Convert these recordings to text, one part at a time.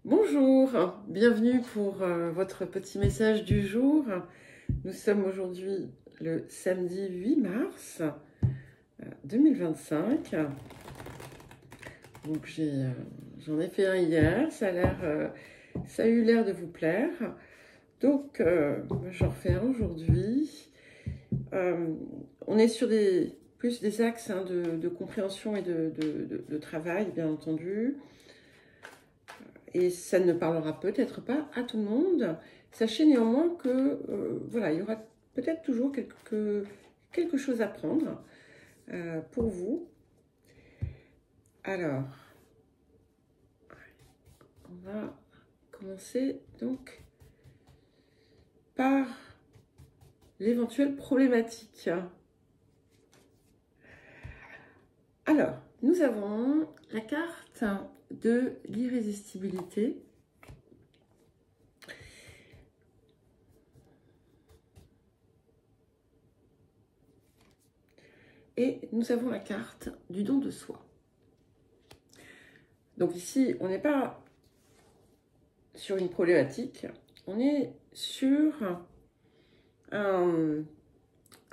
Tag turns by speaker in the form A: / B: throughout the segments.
A: Bonjour, bienvenue pour votre petit message du jour. Nous sommes aujourd'hui le samedi 8 mars 2025. Donc j'en ai fait un hier, ça a eu l'air de vous plaire. Donc j'en refais un aujourd'hui. On est sur plus des axes de compréhension et de travail, bien entendu. Et ça ne parlera peut-être pas à tout le monde. Sachez néanmoins que voilà, il y aura peut-être toujours quelque chose à prendre pour vous. Alors, on va commencer donc par l'éventuelle problématique. Alors, nous avons la carte de l'irrésistibilité. Et nous avons la carte du don de soi. Donc ici, on n'est pas sur une problématique, on est sur un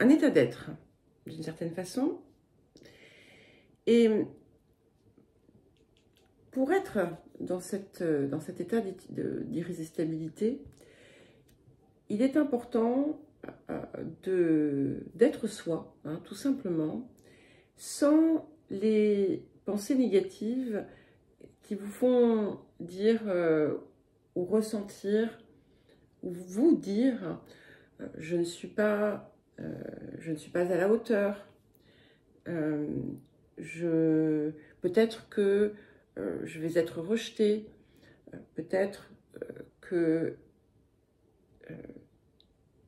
A: état d'être, d'une certaine façon. Et pour être dans cet état d'irrésistibilité, il est important d'être soi, hein, tout simplement, sans les pensées négatives qui vous font dire ou ressentir ou vous dire je ne suis pas à la hauteur, peut-être que je vais être rejetée, peut-être que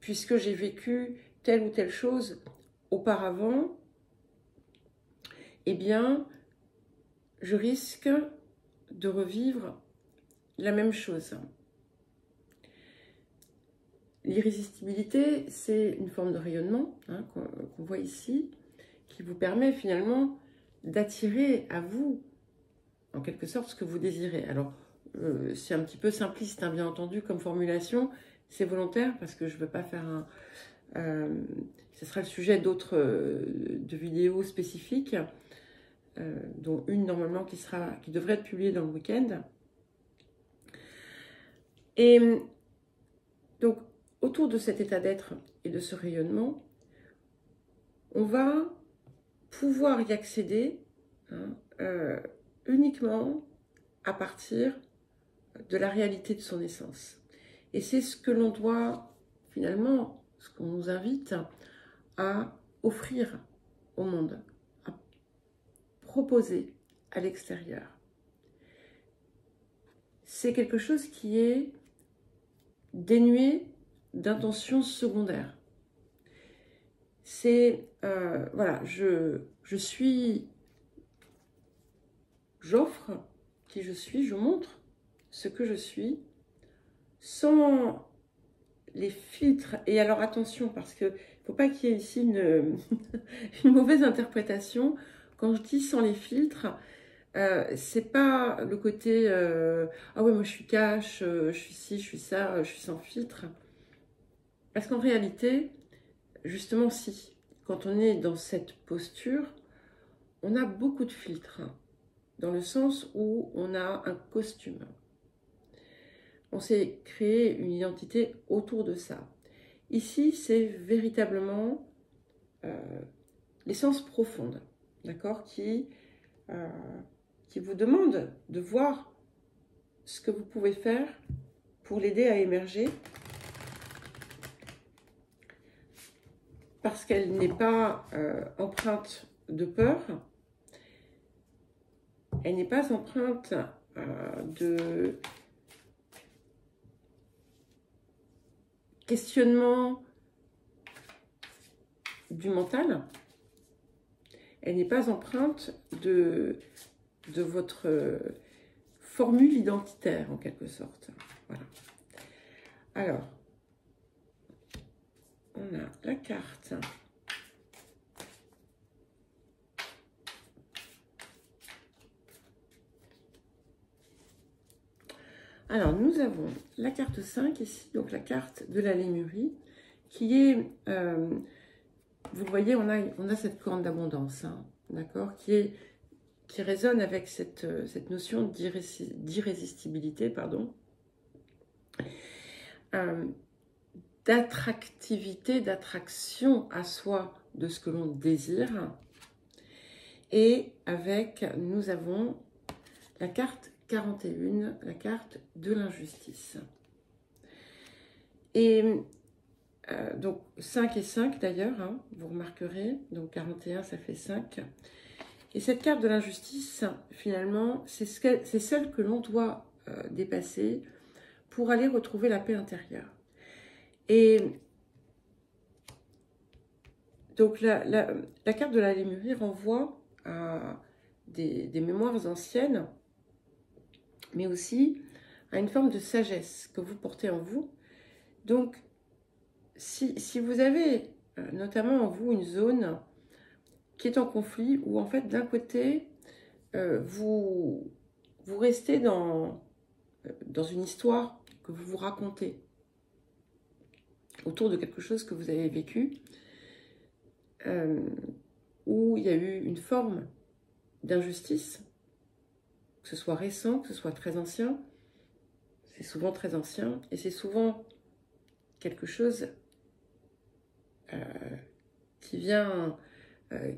A: puisque j'ai vécu telle ou telle chose auparavant, eh bien, je risque de revivre la même chose. L'irrésistibilité, c'est une forme de rayonnement hein, qu'on voit ici, qui vous permet finalement d'attirer à vous, en quelque sorte, ce que vous désirez. Alors, c'est un petit peu simpliste, hein, bien entendu, comme formulation, c'est volontaire, parce que je ne veux pas faire ce sera le sujet d'autres de vidéos spécifiques, dont une normalement qui devrait être publiée dans le week-end. Et donc, autour de cet état d'être et de ce rayonnement, on va pouvoir y accéder hein, uniquement à partir de la réalité de son essence. Et c'est ce que l'on doit, finalement, ce qu'on nous invite à offrir au monde, à proposer à l'extérieur. C'est quelque chose qui est dénué d'intentions secondaires. C'est, voilà, j'offre qui je suis, je montre ce que je suis, sans les filtres. Et alors attention, parce qu'il ne faut pas qu'il y ait ici une mauvaise interprétation. Quand je dis sans les filtres, c'est pas le côté ah ouais, moi je suis cash, je suis ci, je suis ça, je suis sans filtre. Parce qu'en réalité, justement, si, quand on est dans cette posture, on a beaucoup de filtres, dans le sens où on a un costume. On s'est créé une identité autour de ça. Ici, c'est véritablement l'essence profonde, d'accord, qui vous demande de voir ce que vous pouvez faire pour l'aider à émerger, parce qu'elle n'est pas empreinte de peur, elle n'est pas empreinte de questionnement du mental, elle n'est pas empreinte de votre formule identitaire en quelque sorte. Voilà. Alors, on a la carte Alors, nous avons la carte 5 ici, donc la carte de la Lémurie, qui est, vous le voyez, on a cette corne d'abondance, hein, d'accord, qui résonne avec cette notion d'irrésistibilité, pardon, d'attractivité, d'attraction à soi de ce que l'on désire. Et avec, nous avons la carte 41, la carte de l'injustice. Et donc 5 et 5 d'ailleurs, hein, vous remarquerez, donc 41 ça fait 5. Et cette carte de l'injustice, finalement, c'est celle que l'on doit dépasser pour aller retrouver la paix intérieure. Et donc la carte de la Lémurie renvoie à des mémoires anciennes, mais aussi à une forme de sagesse que vous portez en vous. Donc, si vous avez notamment en vous une zone qui est en conflit, où en fait, d'un côté, vous restez dans une histoire que vous vous racontez autour de quelque chose que vous avez vécu, où il y a eu une forme d'injustice, que ce soit récent, que ce soit très ancien. C'est souvent très ancien, et c'est souvent quelque chose qui vient,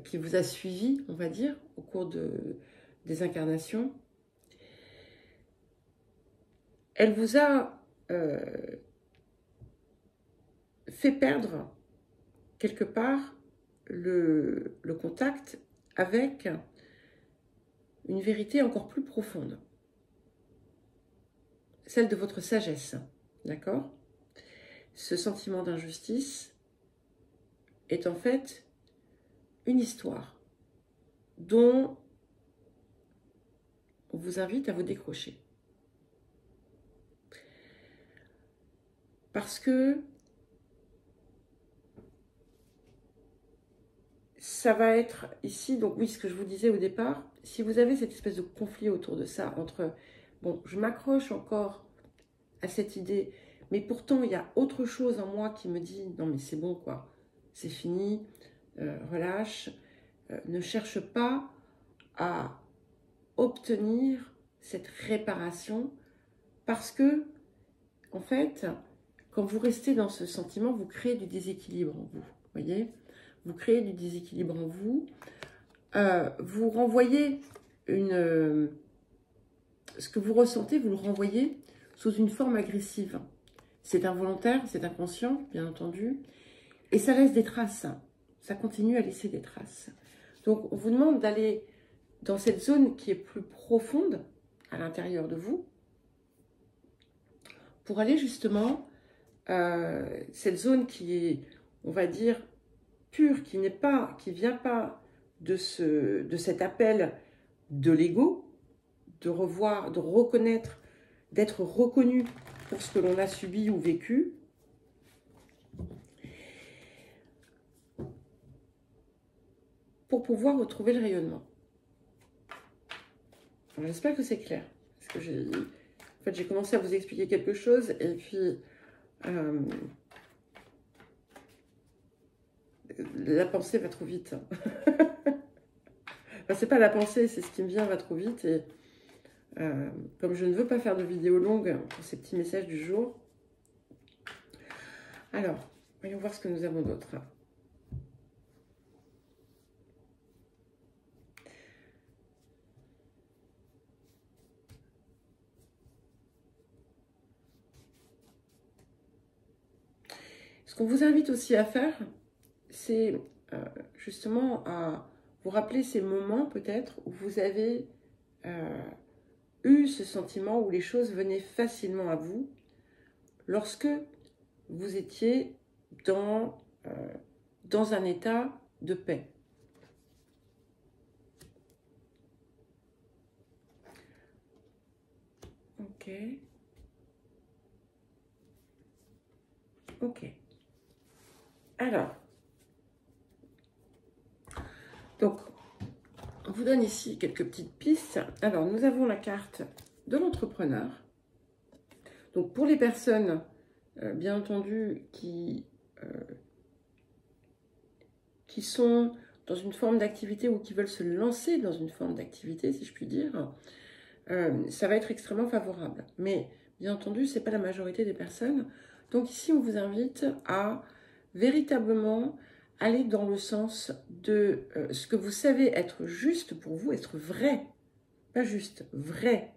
A: qui vous a suivi, on va dire, au cours des incarnations. Elle vous a fait perdre, quelque part, le contact avec une vérité encore plus profonde. Celle de votre sagesse, d'accord? Ce sentiment d'injustice est en fait une histoire dont on vous invite à vous décrocher. Parce que ça va être ici, donc oui, ce que je vous disais au départ, si vous avez cette espèce de conflit autour de ça, entre, bon, je m'accroche encore à cette idée, mais pourtant il y a autre chose en moi qui me dit, non mais c'est bon quoi, c'est fini, relâche, ne cherche pas à obtenir cette réparation, parce que, en fait, quand vous restez dans ce sentiment, vous créez du déséquilibre en vous, voyez, vous créez du déséquilibre en vous, vous renvoyez ce que vous ressentez, vous le renvoyez sous une forme agressive. C'est involontaire, c'est inconscient, bien entendu, et ça laisse des traces, ça continue à laisser des traces. Donc, on vous demande d'aller dans cette zone qui est plus profonde à l'intérieur de vous, pour aller justement, cette zone qui est, on va dire, pure, qui vient pas de cet appel de l'ego, de revoir, de reconnaître, d'être reconnu pour ce que l'on a subi ou vécu, pour pouvoir retrouver le rayonnement. J'espère que c'est clair, parce que en fait, j'ai commencé à vous expliquer quelque chose, et puis la pensée va trop vite. Enfin, c'est pas la pensée, c'est ce qui me vient va trop vite, et comme je ne veux pas faire de vidéo longue pour ces petits messages du jour, alors, voyons voir ce que nous avons d'autre. Ce qu'on vous invite aussi à faire, c'est justement à vous rappeler ces moments peut-être où vous avez eu ce sentiment où les choses venaient facilement à vous lorsque vous étiez dans un état de paix. Ok. Ok. Alors, donc, on vous donne ici quelques petites pistes. Alors, nous avons la carte de l'entrepreneur. Donc pour les personnes, bien entendu, qui sont dans une forme d'activité ou qui veulent se lancer dans une forme d'activité, si je puis dire, ça va être extrêmement favorable. Mais bien entendu, ce n'est pas la majorité des personnes. Donc ici, on vous invite à véritablement aller dans le sens de ce que vous savez être juste pour vous, être vrai, pas juste, vrai.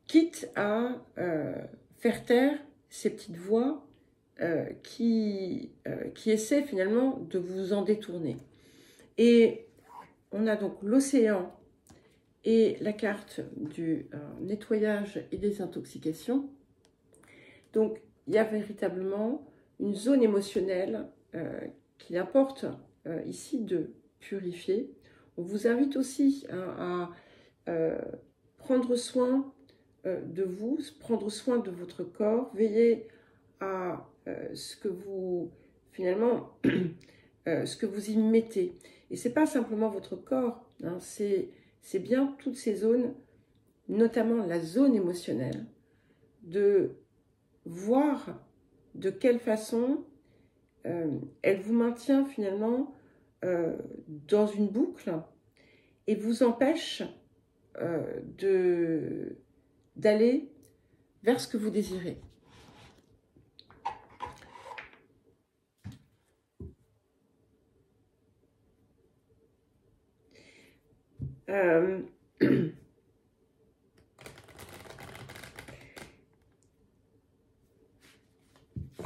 A: Quitte à faire taire ces petites voix qui essaient finalement de vous en détourner. Et on a donc l'océan et la carte du nettoyage et des intoxications. Donc, il y a véritablement une zone émotionnelle qu'il importe ici de purifier. On vous invite aussi à prendre soin de vous, prendre soin de votre corps, veiller à ce que vous, finalement, ce que vous y mettez. Et ce n'est pas simplement votre corps, hein, c'est bien toutes ces zones, notamment la zone émotionnelle, de voir de quelle façon elle vous maintient finalement dans une boucle et vous empêche d'aller vers ce que vous désirez.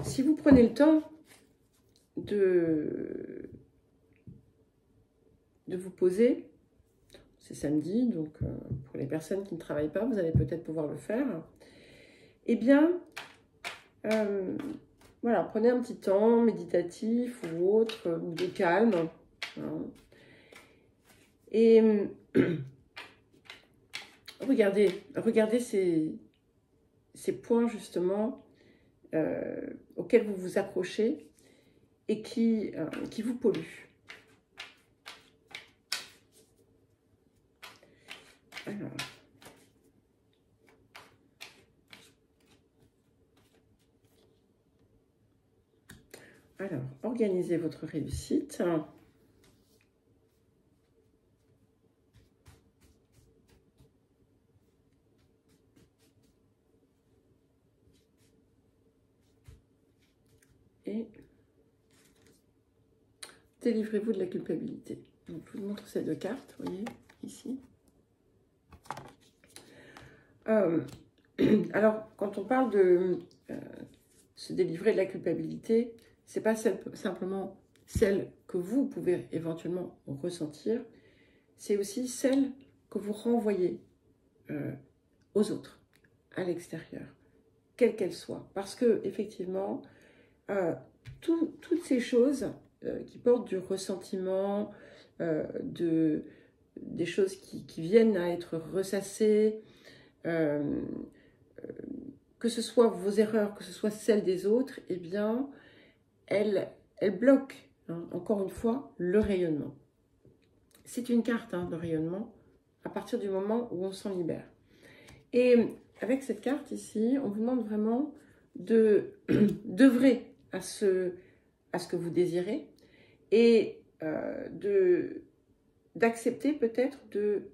A: Si vous prenez le temps de vous poser, c'est samedi, donc pour les personnes qui ne travaillent pas, vous allez peut-être pouvoir le faire, eh bien, voilà, prenez un petit temps méditatif ou autre, ou de calme, hein, et regardez ces points justement auxquels vous vous accrochez et qui vous polluent. Alors, organisez votre réussite. Et délivrez-vous de la culpabilité. Donc, je vous montre ces deux cartes, vous voyez, ici. Alors, quand on parle de se délivrer de la culpabilité, c'est pas simplement celle que vous pouvez éventuellement ressentir, c'est aussi celle que vous renvoyez aux autres, à l'extérieur, quelle qu'elle soit. Parce que, effectivement, toutes ces choses qui portent du ressentiment, des choses qui viennent à être ressassées, que ce soit vos erreurs, que ce soit celles des autres, eh bien, elles bloquent, hein, encore une fois, le rayonnement. C'est une carte, hein, de rayonnement, à partir du moment où on s'en libère. Et avec cette carte ici, on vous demande vraiment d'œuvrer à ce que vous désirez et d'accepter peut-être de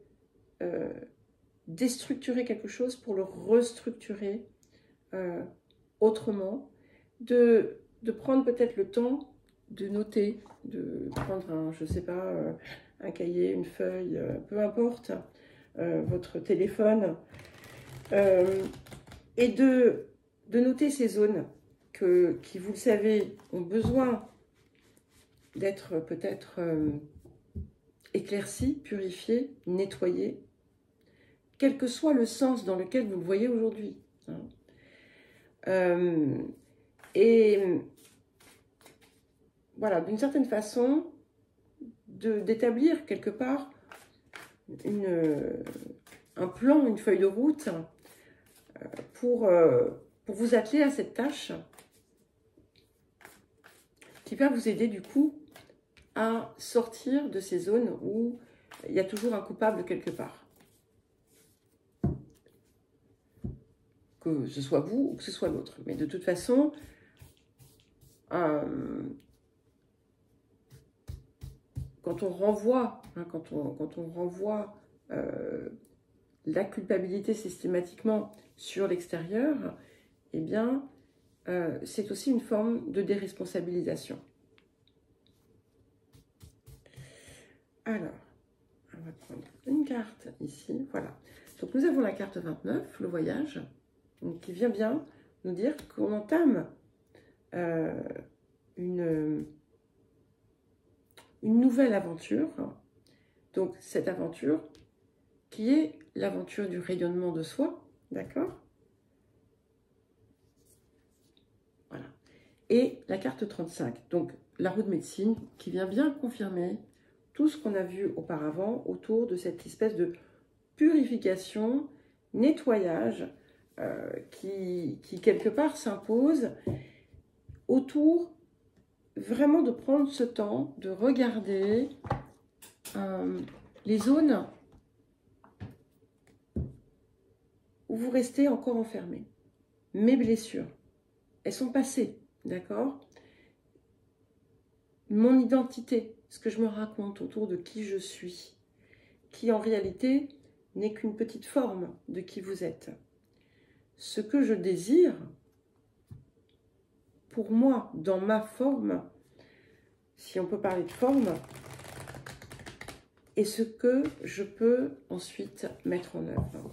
A: déstructurer quelque chose pour le restructurer autrement, de prendre peut-être le temps de noter, de prendre je sais pas, un cahier, une feuille, peu importe, votre téléphone, et de noter ces zones qui, vous le savez, ont besoin d'être peut-être éclaircies, purifiées, nettoyées, quel que soit le sens dans lequel vous le voyez aujourd'hui. Hein. Et voilà, d'une certaine façon, d'établir quelque part un plan, une feuille de route pour vous atteler à cette tâche qui va vous aider du coup à sortir de ces zones où il y a toujours un coupable quelque part. que ce soit vous ou que ce soit l'autre. Mais de toute façon, quand on renvoie, hein, quand on renvoie la culpabilité systématiquement sur l'extérieur, eh bien, c'est aussi une forme de déresponsabilisation. Alors, on va prendre une carte ici, voilà. Donc nous avons la carte 29, le voyage, donc, qui vient bien nous dire qu'on entame une nouvelle aventure. Donc cette aventure qui est l'aventure du rayonnement de soi, d'accord? Voilà. Et la carte 35, donc la roue de médecine, qui vient bien confirmer tout ce qu'on a vu auparavant autour de cette espèce de purification, nettoyage, qui quelque part s'impose autour vraiment de prendre ce temps, de regarder les zones où vous restez encore enfermé. Mes blessures, elles sont passées, d'accord? Mon identité, ce que je me raconte autour de qui je suis, qui en réalité n'est qu'une petite forme de qui vous êtes. Ce que je désire, pour moi, dans ma forme, si on peut parler de forme, et ce que je peux ensuite mettre en œuvre.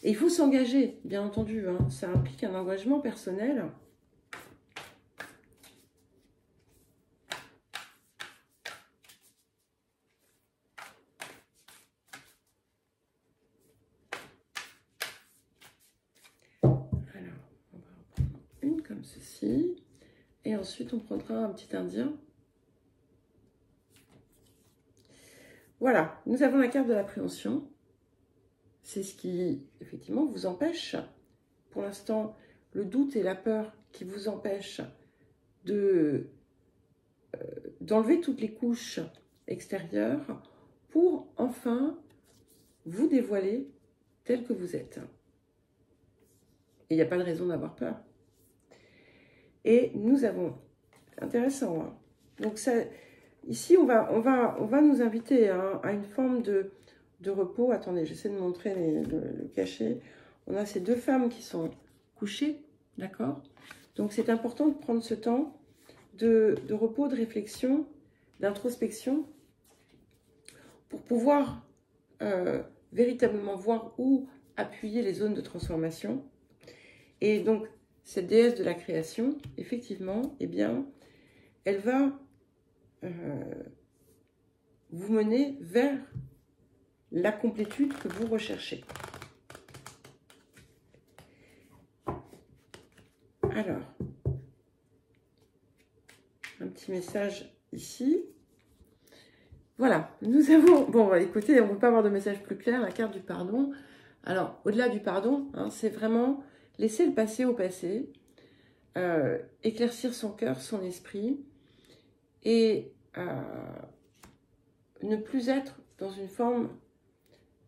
A: Et il faut s'engager, bien entendu, hein, ça implique un engagement personnel. Alors, on va en prendre une comme ceci, et ensuite on prendra un petit indien. Voilà, nous avons la carte de l'appréhension. C'est ce qui, effectivement, vous empêche, pour l'instant, le doute et la peur qui vous empêchent d'enlever toutes les couches extérieures pour enfin vous dévoiler tel que vous êtes. Et il n'y a pas de raison d'avoir peur. Et nous avons, intéressant, hein, donc ça, ici on va nous inviter à une forme de repos. Attendez, j'essaie de montrer le cachet. On a ces deux femmes qui sont couchées, d'accord? Donc c'est important de prendre ce temps de repos, de réflexion, d'introspection, pour pouvoir véritablement voir où appuyer les zones de transformation. Et donc, cette déesse de la création, effectivement, eh bien, elle va vous mener vers la complétude que vous recherchez. Alors, un petit message ici. Voilà, nous avons... Bon, écoutez, on ne peut pas avoir de message plus clair, la carte du pardon. Alors, au-delà du pardon, hein, c'est vraiment laisser le passé au passé, éclaircir son cœur, son esprit, et ne plus être dans une forme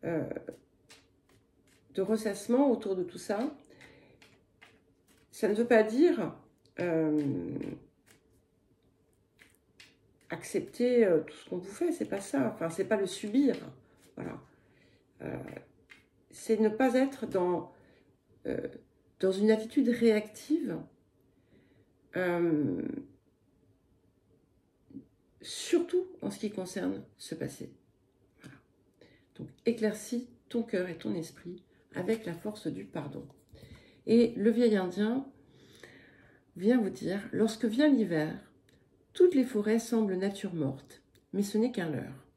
A: de ressassement autour de tout ça. Ça ne veut pas dire accepter tout ce qu'on vous fait, c'est pas ça. Enfin, c'est pas le subir. Voilà. C'est ne pas être dans une attitude réactive, surtout en ce qui concerne ce passé. Voilà. Donc, éclaircis ton cœur et ton esprit avec la force du pardon. Et le vieil indien vient vous dire, lorsque vient l'hiver, toutes les forêts semblent nature morte, mais ce n'est qu'un leurre.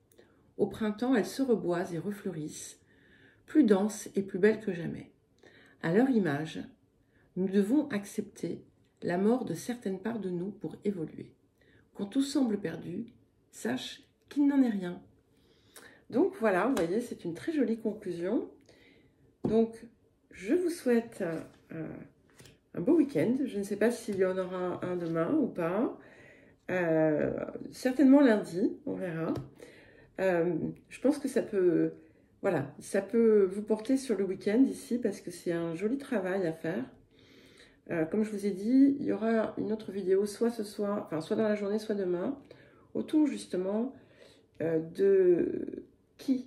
A: Au printemps, elles se reboisent et refleurissent, plus denses et plus belles que jamais. À leur image, nous devons accepter la mort de certaines parts de nous pour évoluer. Quand tout semble perdu, sache qu'il n'en est rien. Donc voilà, vous voyez, c'est une très jolie conclusion. Donc, je vous souhaite un beau week-end. Je ne sais pas s'il y en aura un demain ou pas. Certainement lundi, on verra. Je pense que ça peut voilà, ça peut vous porter sur le week-end ici parce que c'est un joli travail à faire. Comme je vous ai dit, il y aura une autre vidéo soit ce soir, enfin soit dans la journée, soit demain, autour justement de qui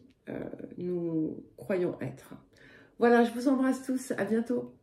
A: nous croyons être. Voilà, je vous embrasse tous, à bientôt.